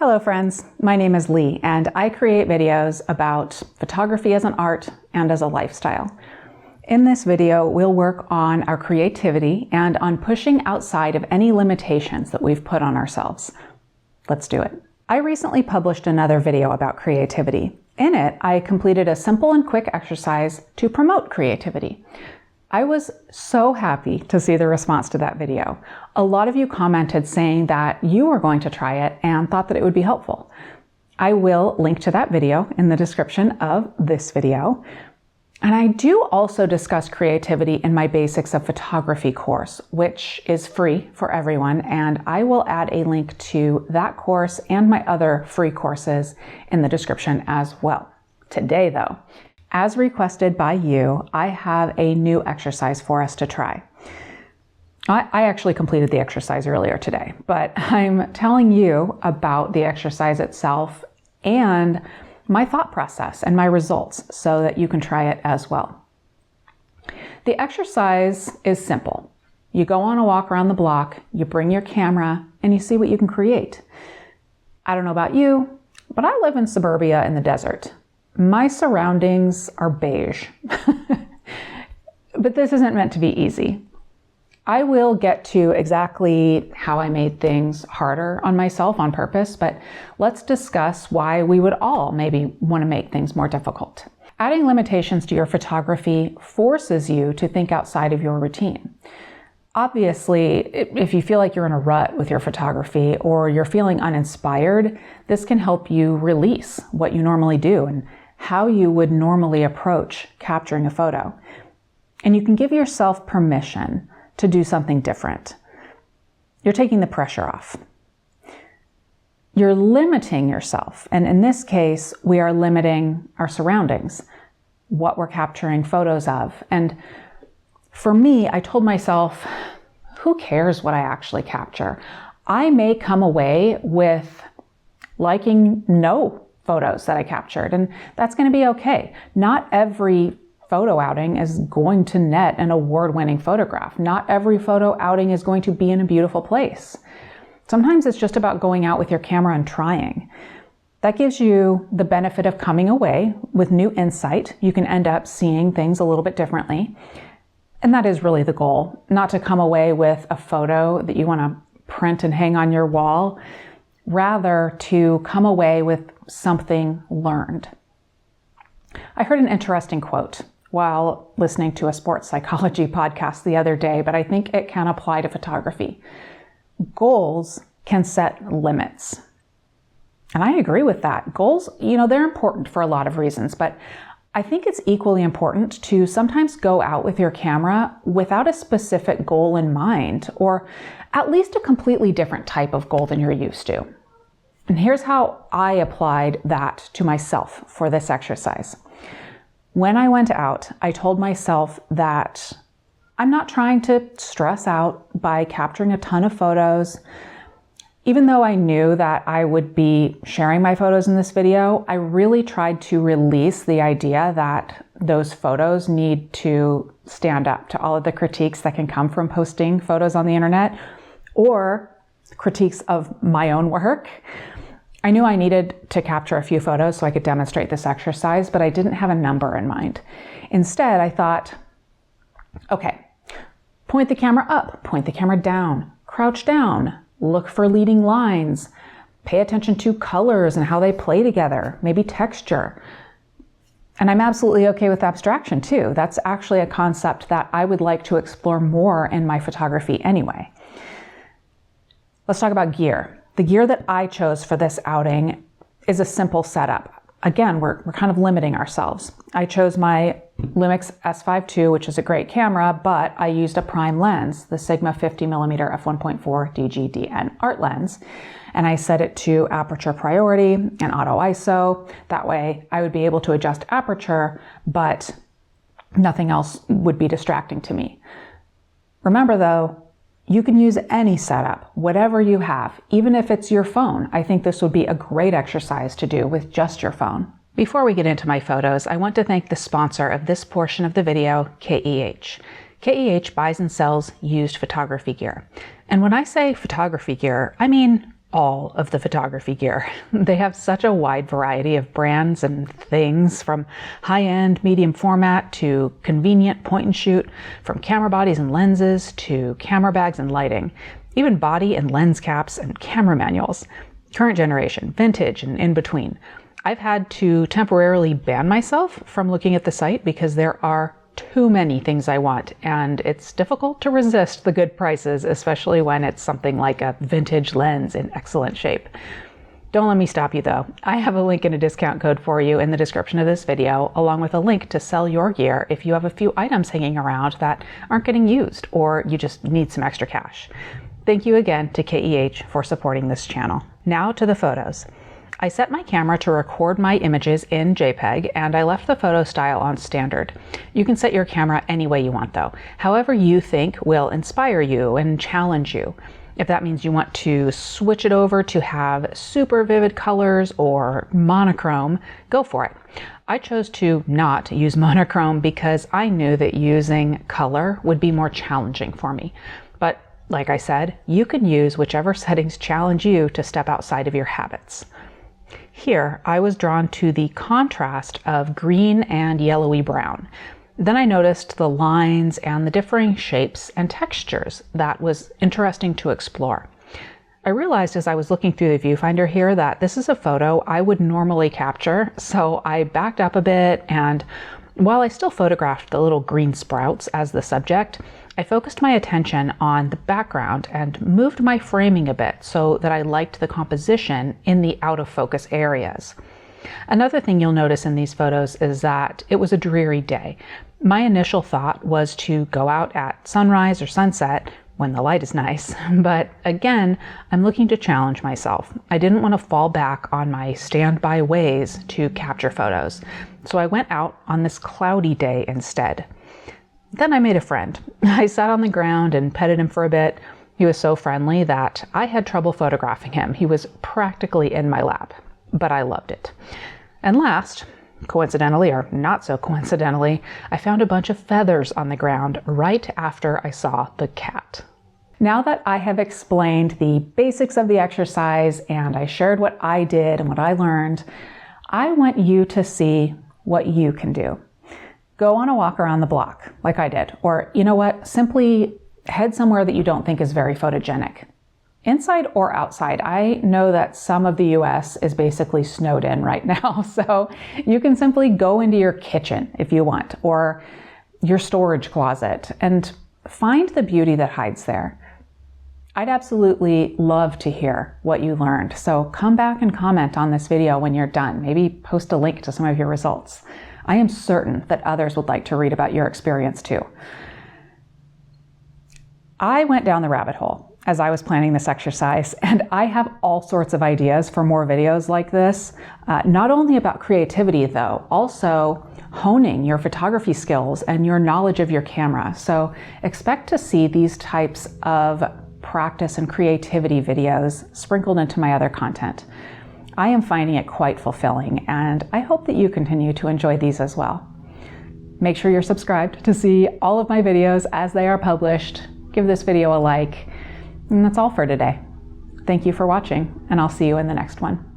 Hello friends, my name is Leigh and I create videos about photography as an art and as a lifestyle. In this video, we'll work on our creativity and on pushing outside of any limitations that we've put on ourselves. Let's do it. I recently published another video about creativity. In it, I completed a simple and quick exercise to promote creativity. I was so happy to see the response to that video. A lot of you commented saying that you were going to try it and thought that it would be helpful. I will link to that video in the description of this video. And I do also discuss creativity in my Basics of Photography course, which is free for everyone, and I will add a link to that course and my other free courses in the description as well. Today though, as requested by you, I have a new exercise for us to try. I actually completed the exercise earlier today, but I'm telling you about the exercise itself and my thought process and my results so that you can try it as well. The exercise is simple. You go on a walk around the block, you bring your camera, and you see what you can create. I don't know about you, but I live in suburbia in the desert. My surroundings are beige, but this isn't meant to be easy. I will get to exactly how I made things harder on myself on purpose, but let's discuss why we would all maybe want to make things more difficult. Adding limitations to your photography forces you to think outside of your routine. Obviously, if you feel like you're in a rut with your photography or you're feeling uninspired, this can help you release what you normally do and how you would normally approach capturing a photo. And you can give yourself permission to do something different. You're taking the pressure off. You're limiting yourself. And in this case, we are limiting our surroundings, what we're capturing photos of. And for me, I told myself, who cares what I actually capture? I may come away with liking no photos that I captured, and that's going to be okay. Not every photo outing is going to net an award-winning photograph. Not every photo outing is going to be in a beautiful place. Sometimes it's just about going out with your camera and trying. That gives you the benefit of coming away with new insight. You can end up seeing things a little bit differently. And that is really the goal, not to come away with a photo that you want to print and hang on your wall, rather to come away with something learned. I heard an interesting quote while listening to a sports psychology podcast the other day, but I think it can apply to photography. Goals can set limits. And I agree with that. Goals, they're important for a lot of reasons, but I think it's equally important to sometimes go out with your camera without a specific goal in mind, or at least a completely different type of goal than you're used to. And here's how I applied that to myself for this exercise. When I went out, I told myself that I'm not trying to stress out by capturing a ton of photos. Even though I knew that I would be sharing my photos in this video, I really tried to release the idea that those photos need to stand up to all of the critiques that can come from posting photos on the internet or critiques of my own work. I knew I needed to capture a few photos so I could demonstrate this exercise, but I didn't have a number in mind. Instead, I thought, okay, point the camera up, point the camera down, crouch down, look for leading lines, pay attention to colors and how they play together, maybe texture. And I'm absolutely okay with abstraction too. That's actually a concept that I would like to explore more in my photography anyway. Let's talk about gear. The gear that I chose for this outing is a simple setup. Again, we're kind of limiting ourselves. I chose my Lumix S5 II, which is a great camera, but I used a prime lens, the Sigma 50mm f1.4 DGDN art lens, and I set it to aperture priority and auto ISO. That way I would be able to adjust aperture, but nothing else would be distracting to me. Remember though, you can use any setup, whatever you have, even if it's your phone. I think this would be a great exercise to do with just your phone. Before we get into my photos, I want to thank the sponsor of this portion of the video, KEH. KEH buys and sells used photography gear. And when I say photography gear, I mean all of the photography gear. They have such a wide variety of brands and things, from high-end medium format to convenient point and shoot, from camera bodies and lenses to camera bags and lighting, even body and lens caps and camera manuals, current generation, vintage, and in between. I've had to temporarily ban myself from looking at the site because there are too many things I want, and it's difficult to resist the good prices, especially when it's something like a vintage lens in excellent shape. Don't let me stop you though. I have a link and a discount code for you in the description of this video, along with a link to sell your gear if you have a few items hanging around that aren't getting used or you just need some extra cash. Thank you again to KEH for supporting this channel. Now to the photos. I set my camera to record my images in JPEG, and I left the photo style on standard. You can set your camera any way you want though, however you think will inspire you and challenge you. If that means you want to switch it over to have super vivid colors or monochrome, go for it. I chose to not use monochrome because I knew that using color would be more challenging for me. But like I said, you can use whichever settings challenge you to step outside of your habits. Here, I was drawn to the contrast of green and yellowy brown. Then I noticed the lines and the differing shapes and textures that was interesting to explore. I realized as I was looking through the viewfinder here that this is a photo I would normally capture, so I backed up a bit, and while I still photographed the little green sprouts as the subject, I focused my attention on the background and moved my framing a bit so that I liked the composition in the out of focus areas. Another thing you'll notice in these photos is that it was a dreary day. My initial thought was to go out at sunrise or sunset when the light is nice, but again, I'm looking to challenge myself. I didn't want to fall back on my standby ways to capture photos, so I went out on this cloudy day instead. Then I made a friend. I sat on the ground and petted him for a bit. He was so friendly that I had trouble photographing him. He was practically in my lap, but I loved it. And last, coincidentally or not so coincidentally, I found a bunch of feathers on the ground right after I saw the cat. Now that I have explained the basics of the exercise and I shared what I did and what I learned, I want you to see what you can do. Go on a walk around the block like I did, or you know what, simply head somewhere that you don't think is very photogenic. Inside or outside, I know that some of the US is basically snowed in right now, so you can simply go into your kitchen if you want, or your storage closet, and find the beauty that hides there. I'd absolutely love to hear what you learned, so come back and comment on this video when you're done. Maybe post a link to some of your results. I am certain that others would like to read about your experience too. I went down the rabbit hole as I was planning this exercise, and I have all sorts of ideas for more videos like this, not only about creativity though, also honing your photography skills and your knowledge of your camera. So expect to see these types of practice and creativity videos sprinkled into my other content. I am finding it quite fulfilling, and I hope that you continue to enjoy these as well. Make sure you're subscribed to see all of my videos as they are published. Give this video a like, and that's all for today. Thank you for watching, and I'll see you in the next one.